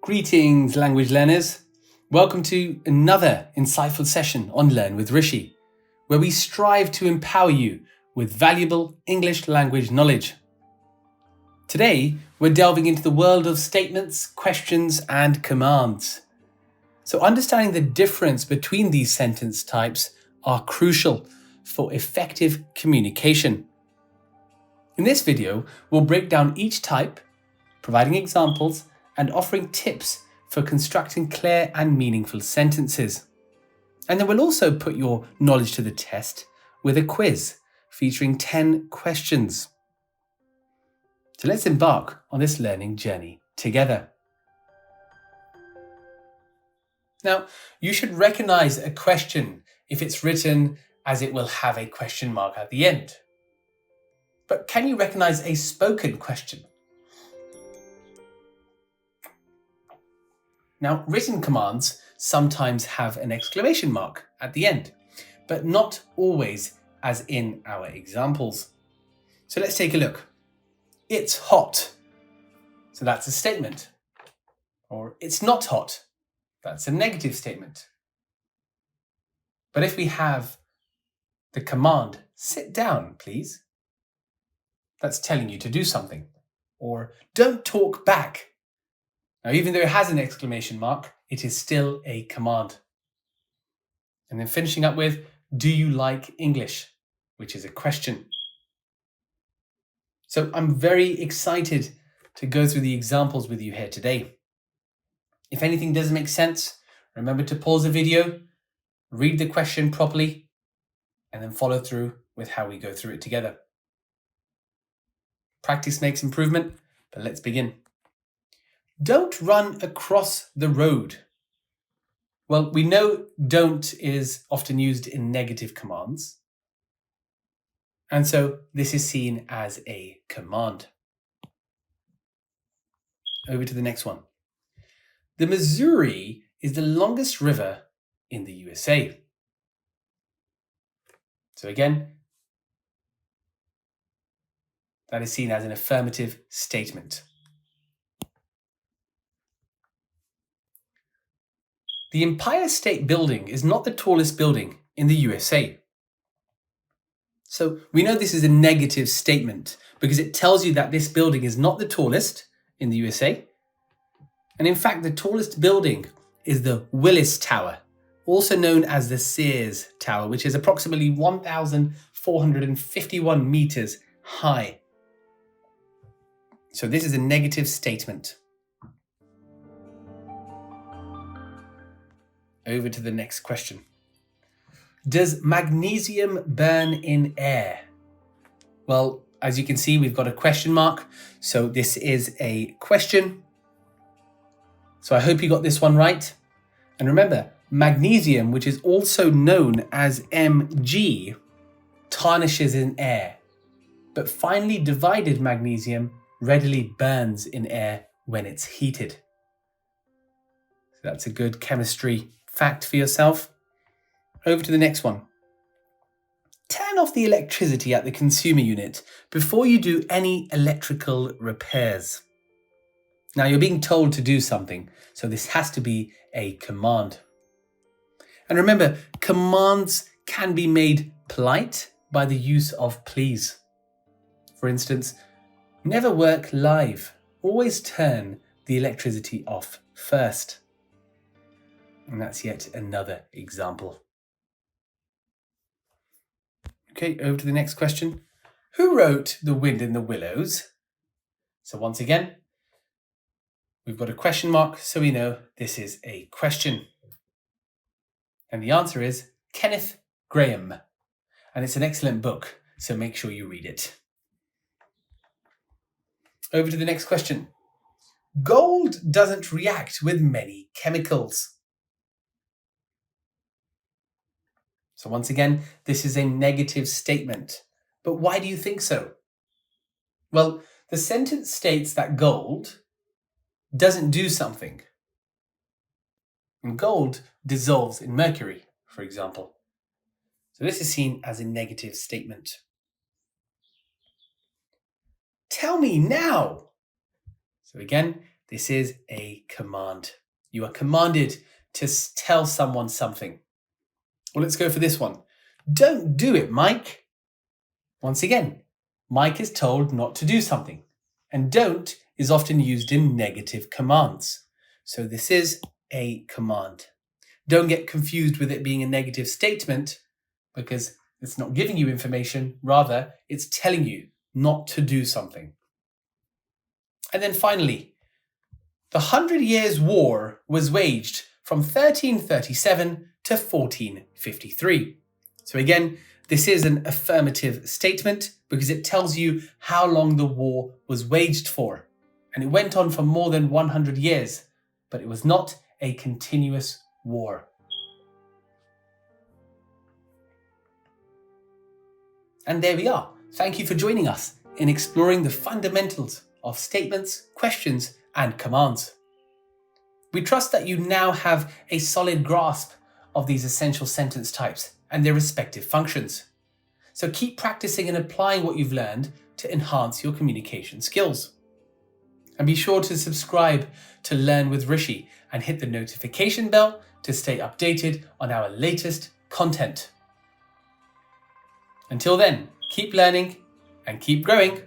Greetings, language learners. Welcome to another insightful session on Learn with Rishi, where we strive to empower you with valuable English language knowledge. Today, we're delving into the world of statements, questions, and commands. So understanding the difference between these sentence types are crucial for effective communication. In this video, we'll break down each type, providing examples and offering tips for constructing clear and meaningful sentences. And then we'll also put your knowledge to the test with a quiz featuring 10 questions. So let's embark on this learning journey together. Now, you should recognize a question if it's written as it will have a question mark at the end. But can you recognize a spoken question? Now, written commands sometimes have an exclamation mark at the end, but not always as in our examples. So let's take a look. It's hot. So that's a statement. Or it's not hot. That's a negative statement. But if we have the command, sit down, please, that's telling you to do something. Or don't talk back. Now, even though it has an exclamation mark, it is still a command. And then finishing up with, do you like English? Which is a question. So I'm very excited to go through the examples with you here today. If anything doesn't make sense, remember to pause the video, read the question properly, and then follow through with how we go through it together. Practice makes improvement, but let's begin. Don't run across the road. Well, we know don't is often used in negative commands. And so this is seen as a command. Over to the next one. The Missouri is the longest river in the USA. So again, that is seen as an affirmative statement. The Empire State Building is not the tallest building in the USA. So we know this is a negative statement because it tells you that this building is not the tallest in the USA. And in fact, the tallest building is the Willis Tower, also known as the Sears Tower, which is approximately 1,451 meters high. So this is a negative statement. Over to the next question. Does magnesium burn in air? Well, as you can see, we've got a question mark. So this is a question. So I hope you got this one right. And remember, magnesium, which is also known as Mg, tarnishes in air. But finely divided magnesium readily burns in air when it's heated. So that's a good chemistry fact for yourself. Over to the next one. Turn off the electricity at the consumer unit before you do any electrical repairs. Now you're being told to do something, so this has to be a command. And remember, commands can be made polite by the use of please. For instance, never work live. Always turn the electricity off first. And that's yet another example. Okay, over to the next question. Who wrote The Wind in the Willows? So once again, we've got a question mark, so we know this is a question. And the answer is Kenneth Grahame. And it's an excellent book, so make sure you read it. Over to the next question. Gold doesn't react with many chemicals. So once again, this is a negative statement. But why do you think so? Well, the sentence states that gold doesn't do something. And gold dissolves in mercury, for example. So this is seen as a negative statement. Tell me now. So again, This is a command. You are commanded to tell someone something. Well, let's go for this one. Don't do it, Mike. Once again, Mike is told not to do something, and don't is often used in negative commands. So this is a command. Don't get confused with it being a negative statement, because it's not giving you information, rather it's telling you not to do something. And then finally, the 100 Years' War was waged from 1337 to 1453. So again, this is an affirmative statement because it tells you how long the war was waged for. And it went on for more than 100 years, but it was not a continuous war. And there we are. Thank you for joining us in exploring the fundamentals of statements, questions, and commands. We trust that you now have a solid grasp of these essential sentence types and their respective functions. So keep practicing and applying what you've learned to enhance your communication skills. And be sure to subscribe to Learn with Rishi and hit the notification bell to stay updated on our latest content. Until then, keep learning and keep growing.